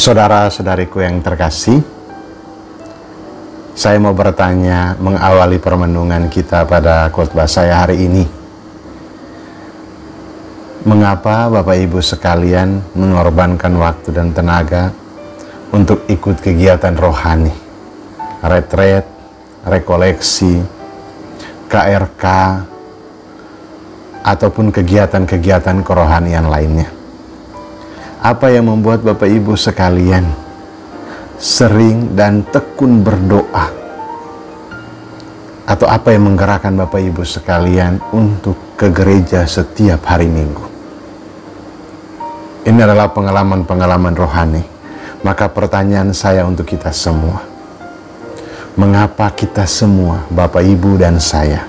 Saudara-saudariku yang terkasih, saya mau bertanya mengawali permenungan kita pada khotbah saya hari ini. Mengapa Bapak Ibu sekalian mengorbankan waktu dan tenaga untuk ikut kegiatan rohani, retret, rekoleksi, KRK, ataupun kegiatan-kegiatan kerohanian lainnya? Apa yang membuat Bapak Ibu sekalian sering dan tekun berdoa? Atau apa yang menggerakkan Bapak Ibu sekalian untuk ke gereja setiap hari Minggu? Ini adalah pengalaman-pengalaman rohani. Maka pertanyaan saya untuk kita semua, mengapa kita semua, Bapak Ibu dan saya,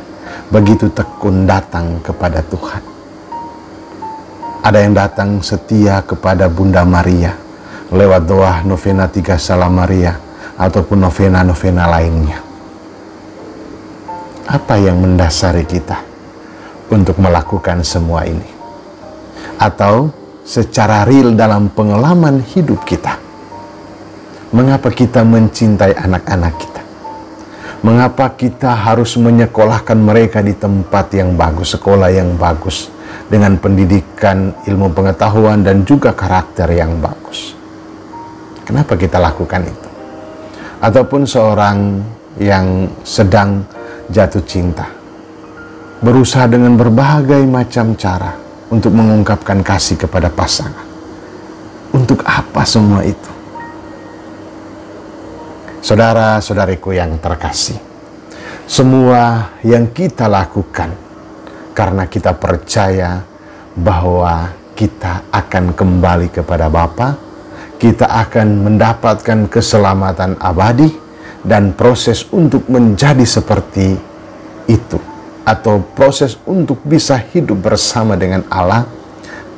begitu tekun datang kepada Tuhan? Ada yang datang setia kepada Bunda Maria lewat doa novena 3 Salam Maria ataupun novena-novena lainnya. Apa yang mendasari kita untuk melakukan semua ini? Atau secara real dalam pengalaman hidup kita, mengapa kita mencintai anak-anak kita? Mengapa kita harus menyekolahkan mereka di tempat yang bagus, sekolah yang bagus, dengan pendidikan, ilmu pengetahuan, dan juga karakter yang bagus? Kenapa kita lakukan itu? Ataupun seorang yang sedang jatuh cinta, berusaha dengan berbagai macam cara untuk mengungkapkan kasih kepada pasangan. Untuk apa semua itu? Saudara-saudariku yang terkasih, semua yang kita lakukan karena kita percaya bahwa kita akan kembali kepada Bapa, kita akan mendapatkan keselamatan abadi, dan proses untuk menjadi seperti itu, atau proses untuk bisa hidup bersama dengan Allah,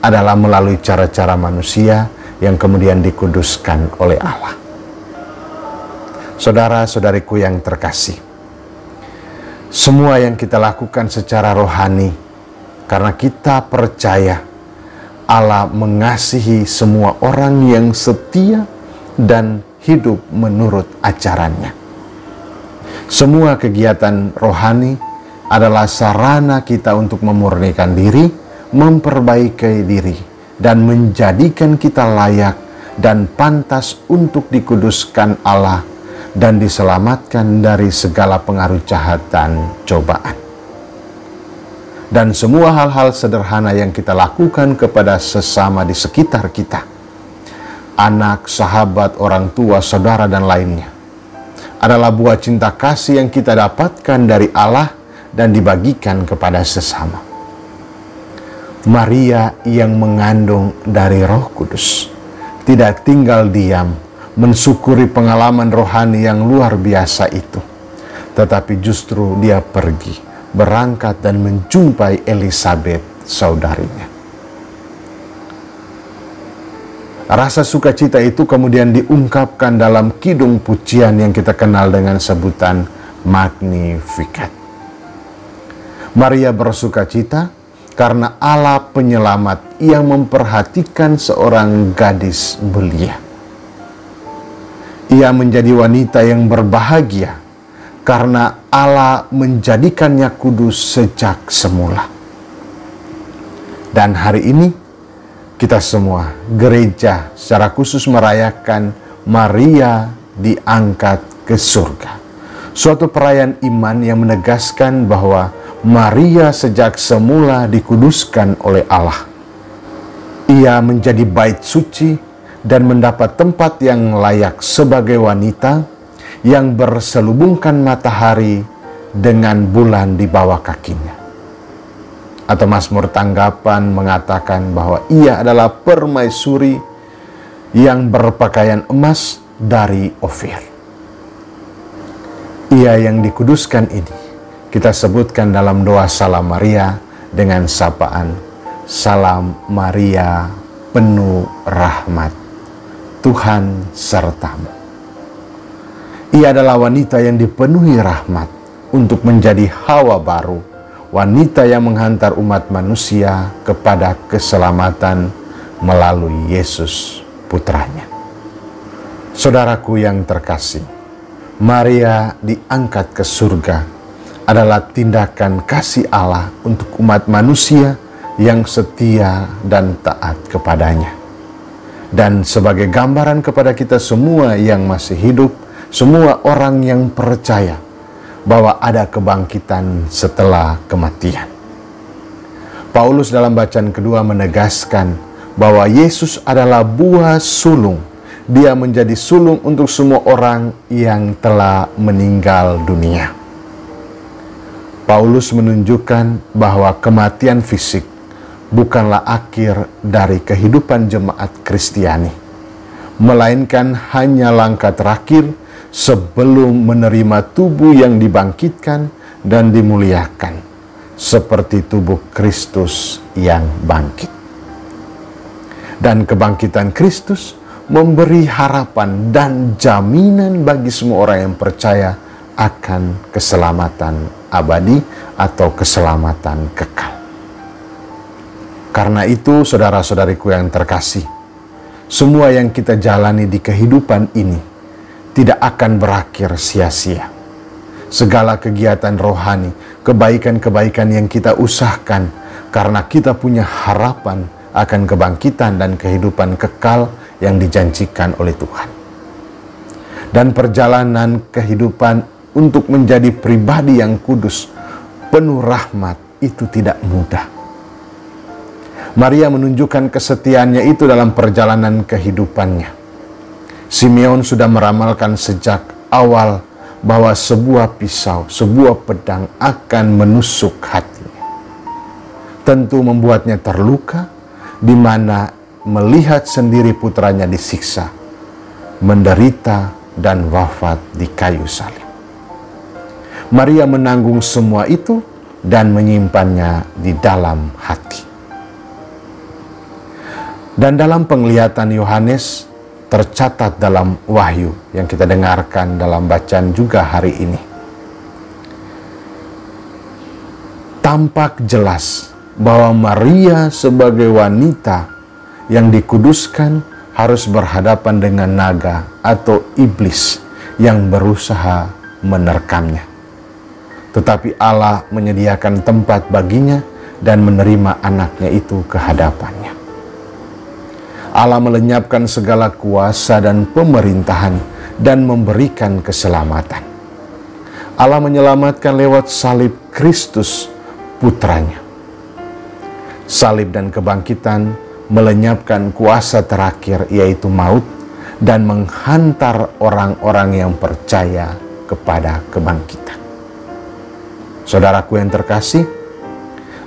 adalah melalui cara-cara manusia yang kemudian dikuduskan oleh Allah. Saudara-saudariku yang terkasih, semua yang kita lakukan secara rohani karena kita percaya Allah mengasihi semua orang yang setia dan hidup menurut ajarannya. Semua kegiatan rohani adalah sarana kita untuk memurnikan diri, memperbaiki diri, dan menjadikan kita layak dan pantas untuk dikuduskan Allah dan diselamatkan dari segala pengaruh jahat dan cobaan. Dan semua hal-hal sederhana yang kita lakukan kepada sesama di sekitar kita, anak, sahabat, orang tua, saudara, dan lainnya, adalah buah cinta kasih yang kita dapatkan dari Allah dan dibagikan kepada sesama. Maria yang mengandung dari Roh Kudus tidak tinggal diam mensyukuri pengalaman rohani yang luar biasa itu, tetapi justru dia pergi, berangkat dan menjumpai Elizabeth, saudarinya. Rasa sukacita itu kemudian diungkapkan dalam kidung pujian yang kita kenal dengan sebutan Magnificat. Maria bersukacita karena Allah penyelamat yang memperhatikan seorang gadis belia. Ia menjadi wanita yang berbahagia karena Allah menjadikannya kudus sejak semula. Dan hari ini kita semua, gereja secara khusus merayakan Maria diangkat ke surga. Suatu perayaan iman yang menegaskan bahwa Maria sejak semula dikuduskan oleh Allah. Ia menjadi bait suci dan mendapat tempat yang layak sebagai wanita yang berselubungkan matahari dengan bulan di bawah kakinya. Atau Mazmur tanggapan mengatakan bahwa ia adalah permaisuri yang berpakaian emas dari Ofir. Ia yang dikuduskan ini kita sebutkan dalam doa Salam Maria dengan sapaan, Salam Maria penuh rahmat, Tuhan sertamu. Ia adalah wanita yang dipenuhi rahmat untuk menjadi Hawa baru, wanita yang menghantar umat manusia kepada keselamatan melalui Yesus putranya. Saudaraku yang terkasih, Maria diangkat ke surga adalah tindakan kasih Allah untuk umat manusia yang setia dan taat kepadanya. Dan sebagai gambaran kepada kita semua yang masih hidup, semua orang yang percaya bahwa ada kebangkitan setelah kematian. Paulus dalam bacaan kedua menegaskan bahwa Yesus adalah buah sulung. Dia menjadi sulung untuk semua orang yang telah meninggal dunia. Paulus menunjukkan bahwa kematian fisik bukanlah akhir dari kehidupan jemaat Kristiani, melainkan hanya langkah terakhir sebelum menerima tubuh yang dibangkitkan dan dimuliakan, seperti tubuh Kristus yang bangkit. Dan kebangkitan Kristus memberi harapan dan jaminan bagi semua orang yang percaya akan keselamatan abadi atau keselamatan kekal. Karena itu, saudara-saudariku yang terkasih, semua yang kita jalani di kehidupan ini tidak akan berakhir sia-sia. Segala kegiatan rohani, kebaikan-kebaikan yang kita usahakan karena kita punya harapan akan kebangkitan dan kehidupan kekal yang dijanjikan oleh Tuhan. Dan perjalanan kehidupan untuk menjadi pribadi yang kudus, penuh rahmat, itu tidak mudah. Maria menunjukkan kesetiaannya itu dalam perjalanan kehidupannya. Simeon sudah meramalkan sejak awal bahwa sebuah pisau, sebuah pedang akan menusuk hatinya. Tentu membuatnya terluka, di mana melihat sendiri putranya disiksa, menderita, dan wafat di kayu salib. Maria menanggung semua itu dan menyimpannya di dalam hati. Dan dalam penglihatan Yohanes tercatat dalam Wahyu yang kita dengarkan dalam bacaan juga hari ini. Tampak jelas bahwa Maria sebagai wanita yang dikuduskan harus berhadapan dengan naga atau iblis yang berusaha menerkamnya. Tetapi Allah menyediakan tempat baginya dan menerima anaknya itu ke hadapannya. Allah melenyapkan segala kuasa dan pemerintahan dan memberikan keselamatan. Allah menyelamatkan lewat salib Kristus putranya. Salib dan kebangkitan melenyapkan kuasa terakhir, yaitu maut, dan menghantar orang-orang yang percaya kepada kebangkitan. Saudaraku yang terkasih,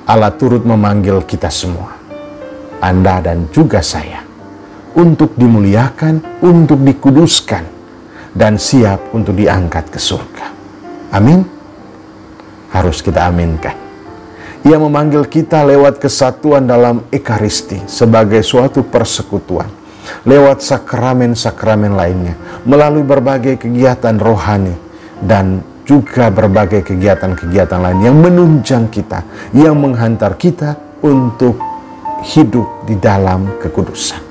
Allah turut memanggil kita semua, Anda dan juga saya, untuk dimuliakan, untuk dikuduskan, dan siap untuk diangkat ke surga. Amin. Harus kita aminkan. Ia memanggil kita lewat kesatuan dalam Ekaristi sebagai suatu persekutuan, lewat sakramen-sakramen lainnya, melalui berbagai kegiatan rohani, dan juga berbagai kegiatan-kegiatan lain yang menunjang kita, yang menghantar kita untuk hidup di dalam kekudusan.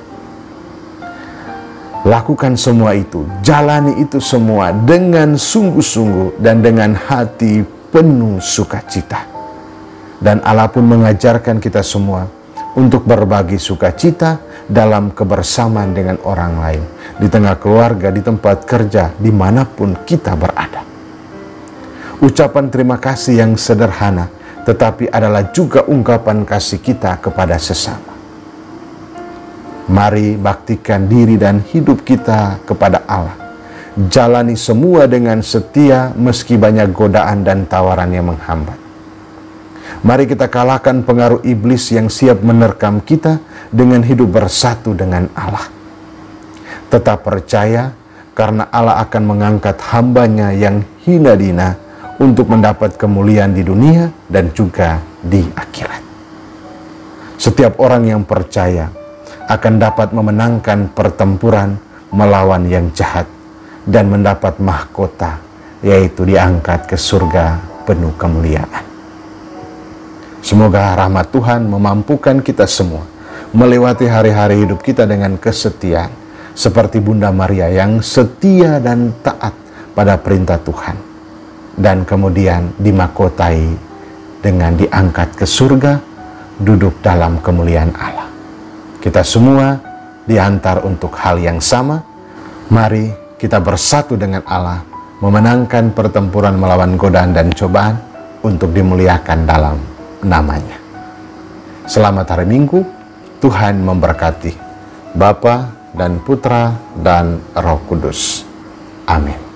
Lakukan semua itu, jalani itu semua dengan sungguh-sungguh dan dengan hati penuh sukacita. Dan Allah pun mengajarkan kita semua untuk berbagi sukacita dalam kebersamaan dengan orang lain, di tengah keluarga, di tempat kerja, dimanapun kita berada. Ucapan terima kasih yang sederhana, tetapi adalah juga ungkapan kasih kita kepada sesama. Mari baktikan diri dan hidup kita kepada Allah. Jalani semua dengan setia meski banyak godaan dan tawaran yang menghambat. Mari kita kalahkan pengaruh iblis yang siap menerkam kita dengan hidup bersatu dengan Allah. Tetap percaya karena Allah akan mengangkat hambanya yang hina dina untuk mendapat kemuliaan di dunia dan juga di akhirat. Setiap orang yang percaya akan dapat memenangkan pertempuran melawan yang jahat dan mendapat mahkota, yaitu diangkat ke surga penuh kemuliaan. Semoga rahmat Tuhan memampukan kita semua melewati hari-hari hidup kita dengan kesetiaan, seperti Bunda Maria yang setia dan taat pada perintah Tuhan, dan kemudian dimahkotai dengan diangkat ke surga, duduk dalam kemuliaan Allah. Kita semua diantar untuk hal yang sama. Mari kita bersatu dengan Allah, memenangkan pertempuran melawan godaan dan cobaan untuk dimuliakan dalam namanya. Selamat hari Minggu, Tuhan memberkati. Bapa dan Putra dan Roh Kudus. Amin.